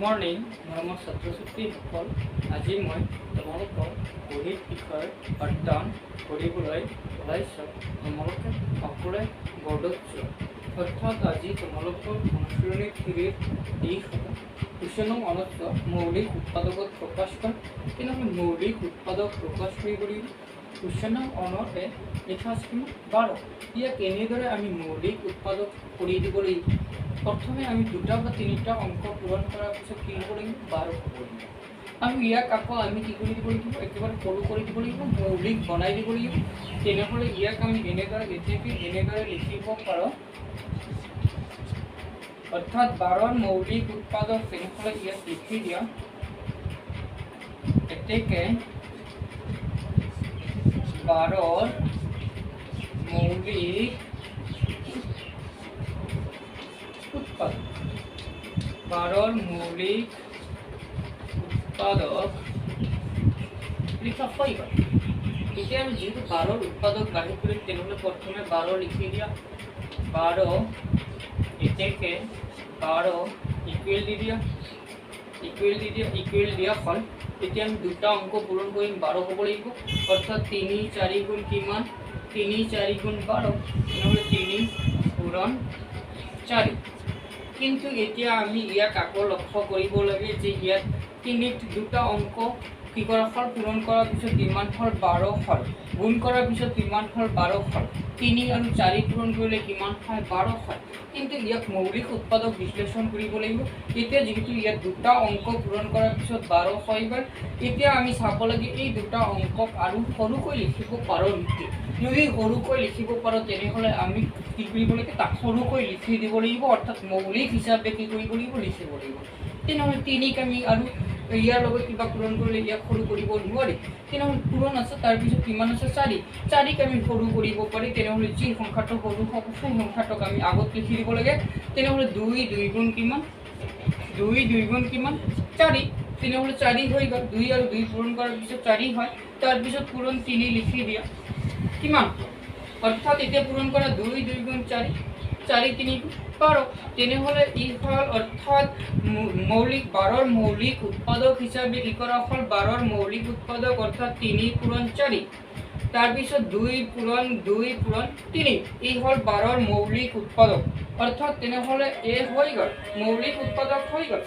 Morning মৰমৰ ছাত্ৰ ছাত্ৰীসকল, আজি মই তোমালোকৰ গণিত বিষয়ৰ পাঠদান কৰিবলৈ ওলাইছোঁ। তোমালোকে সকলোৱে বৰ্ডত চোৱা। অৰ্থাৎ আজি তোমালোকৰ অনুশীলনী 3ৰ কুৱেশ্যন নং 19 মৌলিক উৎপাদকত প্ৰকাশ কৰা। তেনেহ'লে মৌলিক উৎপাদক প্ৰকাশ কৰিবলৈ কুৱেশ্যন নং 19 লিখা আছে 12। ইয়াক এনেদৰে আমি মৌলিক উৎপাদক কৰি দিব লাগিব। প্ৰথমে আমি দুটা বা তিনিটা অংক পূৰণ কৰাৰ পিছত কি হ'ব লাগিব? 12 হ'ব লাগিব। আৰু ইয়াক আকৌ আমি কি কৰি দিব লাগিব? একেবাৰে সৰু কৰি দিব লাগিব, মৌলিক বনাই দিব লাগিব। তেনেহ'লে ইয়াক আমি এনেদৰে লিখিব পাৰোঁ। অৰ্থাৎ 12ৰ মৌলিক উৎপাদক, তেনেহ'লে ইয়াক লিখি দিয়া এতেকে 12ৰ মৌলিক উৎপাদক, 12ৰ মৌলিক উৎপাদক লিখা হৈ গ'ল। এতিয়া আমি যেহেতু 12ৰ উৎপাদক বাহিৰ কৰিম, তেনেহ'লে প্ৰথমে 12 লিখি দিয়া। 12 এতেকে 12 ইকুৱেল দি দিয়া, ইকুৱেল দিয়া হ'ল। এতিয়া আমি দুটা অংক পূৰণ কৰিম, 12 হ'ব লাগিব। অৰ্থাৎ 3 4 গুণ কিমান? 3 4 গুণ 12, তেনেহ'লে 3 পূৰণ 4। কিন্তু এতিয়া আমি ইয়াক আকৌ লক্ষ্য কৰিব লাগে যে ইয়াত 3ত দুটা অংক কি কৰা হ'ল? পূৰণ কৰাৰ পিছত কিমান হ'ল? 12 হ'ল। গুণ কৰাৰ পিছত কিমান হ'ল? 12 হ'ল। 3 আৰু 4 পূৰণ কৰিলে কিমান হয়? 12 হয়। কিন্তু ইয়াক মৌলিক উৎপাদক বিশ্লেষণ কৰিব লাগিব। এতিয়া যিহেতু ইয়াত দুটা অংক পূৰণ কৰাৰ পিছত 12 হৈ গ'ল, এতিয়া আমি চাব লাগে এই দুটা অংকক আৰু সৰুকৈ লিখিব পাৰোঁ নেকি? যদি সৰুকৈ লিখিব পাৰোঁ, তেনেহ'লে আমি কি কৰিব লাগে? তাক সৰুকৈ লিখি দিব লাগিব। অৰ্থাৎ মৌলিক হিচাপে কি কৰিব লাগিব? লিখিব লাগিব। তেনেহ'লে 3ক আমি আৰু ইয়াৰ লগত কিবা পূৰণ কৰিলে ইয়াক সৰু কৰিব নোৱাৰি। তেনেহ'লে পূৰণ আছে, তাৰপিছত কিমান আছে? 4। 4ক আমি সৰু কৰিব পাৰি। তেনেহ'লে যি সংখ্যাটো সৰু হ'ব সেই সংখ্যাটোক আমি আগত লিখি দিব লাগে। তেনেহ'লে 2 2 গুণ কিমান? 2 2 গুণ কিমান? 4। তেনেহ'লে 4 হৈ গ'ল। 2 আৰু 2 পূৰণ কৰাৰ পিছত 4 হয়। তাৰপিছত পূৰণ 3 লিখি দিয়া। কিমান? অৰ্থাৎ এতিয়া পূৰণ কৰা 2 2 গুণ 4, 4 3 12। তেনেহ'লে ই হ'ল অৰ্থাৎ মৌলিক 12ৰ মৌলিক উৎপাদক হিচাপে কি কৰা হ'ল? 12ৰ মৌলিক উৎপাদক অৰ্থাৎ 3 পূৰণ 4, তাৰপিছত 2 পূৰণ 3। ই হ'ল 12ৰ মৌলিক উৎপাদক। অৰ্থাৎ তেনেহ'লে এ হৈ গ'ল, মৌলিক উৎপাদক হৈ গ'ল।